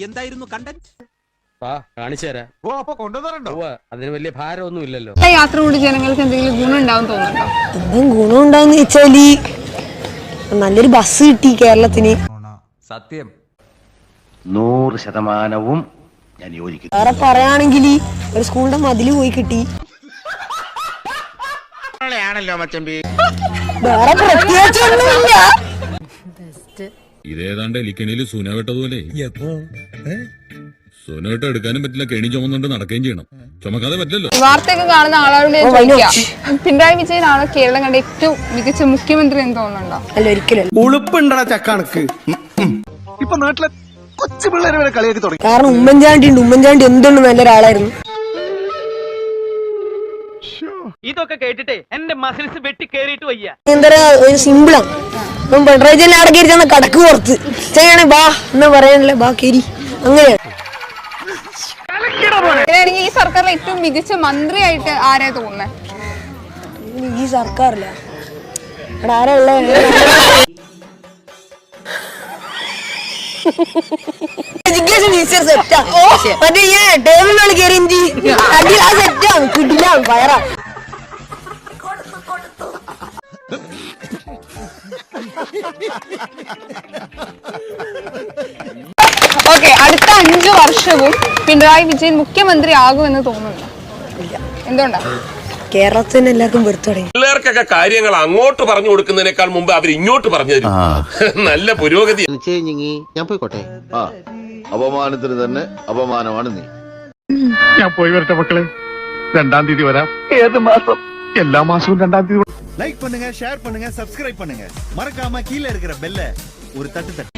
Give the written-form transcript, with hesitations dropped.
എന്തായിരുന്നു കണ്ടന്റ്? കാണിച്ചു തരാം. ഓ, അപ്പൊ കൊണ്ടുവന്നിട്ടുണ്ടോ? അതിന് വലിയ ഭാരമൊന്നും ഇല്ലല്ലോ. യാത്ര കൊണ്ട് ജനങ്ങൾക്ക് എന്തെങ്കിലും ഗുണം ഉണ്ടാവും തോന്നുന്നുണ്ടോ? എന്തും ഗുണം ഉണ്ടാവുന്ന വെച്ചാല് നല്ലൊരു ബസ് കിട്ടി കേരളത്തിന്. സത്യം 100% ഞാൻ യോജിക്കുന്നു. വേറെ പറയാണെങ്കിൽ ഒരു സ്കൂളിന്റെ മതില് പോയി കിട്ടി. വേറെ പ്രത്യേകിച്ചൊന്നുമില്ല. ഇതേതാണ്ട് എലിക്കണിയില് സൂന വെട്ടതുപോലെ. സൂന വെട്ട എടുക്കാനും പറ്റില്ല, കെണി ചുമന്നുകൊണ്ട് നടക്കുകയും ചെയ്യണം. ചുമക്കാതെ പറ്റില്ലല്ലോ. വാർത്തയൊക്കെ കാണുന്ന ആളോട് പിണറായി വിജയനാണോ കേരളം കണ്ട ഏറ്റവും മികച്ച മുഖ്യമന്ത്രി എന്ന് തോന്നുന്നുണ്ടോ? അല്ല, ഒരിക്കലും. ഉളുപ്പുണ്ടടാ ചക്കണക്ക്. ഇപ്പൊ നാട്ടിലെ കൊച്ചു പിള്ളേരെ വരെ കളിയാക്കി തുടങ്ങി. കാരണം ഉമ്മൻചാണ്ടി എന്തുകൊണ്ട് നല്ലൊരാളായിരുന്നു. ഇതൊക്കെ കേട്ടിട്ട് എന്റെ മസിൽസ് വെട്ടി കേറിയിട്ട് വയ്യ. എന്താ ഒരു സിമ്പിളാണ്. പിണറായി വിജയൻ അവിടെ കയറി കടക്ക് പുറത്ത് ചെയ്യണേ ബാ എന്നാ പറയാനല്ലേ, ബാ കേരി. അങ്ങനെയാണ്. ഈ സർക്കാരിലെ ഏറ്റവും മികച്ച മന്ത്രിയായിട്ട് ആരെയാ തോന്നുന്നത്? ഈ സർക്കാരില്ല, അവിടെ ആരാ ഉള്ള? എഡ്യൂക്കേഷൻ ടീച്ചർ സെറ്റാ. മറ്റേ ടേബിളിനാണ് കയറി സെറ്റാണ്, കിട്ടില്ല പയറാ. ഓക്കെ, അടുത്ത 5 വർഷവും പിണറായി വിജയൻ മുഖ്യമന്ത്രി ആകുമെന്ന് തോന്നുന്നു. എന്തുകൊണ്ടാ? കേരളത്തിന് എല്ലാവർക്കും വെറുത്തു തുടങ്ങി. പിള്ളേർക്കൊക്കെ കാര്യങ്ങൾ അങ്ങോട്ട് പറഞ്ഞു കൊടുക്കുന്നതിനേക്കാൾ മുമ്പ് അവർ ഇങ്ങോട്ട് പറഞ്ഞു തരും. നല്ല പുരോഗതി. ഞാൻ പോയിക്കോട്ടെ. അപമാനത്തിന് തന്നെ അപമാനമാണ് നീ. ഞാൻ പോയി വരട്ടെ മക്കളെ. 2-ാം തീയതി വരാം. ഏത് മാസം? എല്ലാ മാസവും 2-ാം തീയതി. லைக் பண்ணுங்க, ஷேர் பண்ணுங்க, சப்ஸ்கிரைப் பண்ணுங்க. மறக்காம கீழே இருக்கிற பெல்ல ஒரு தட்டு தட்டு.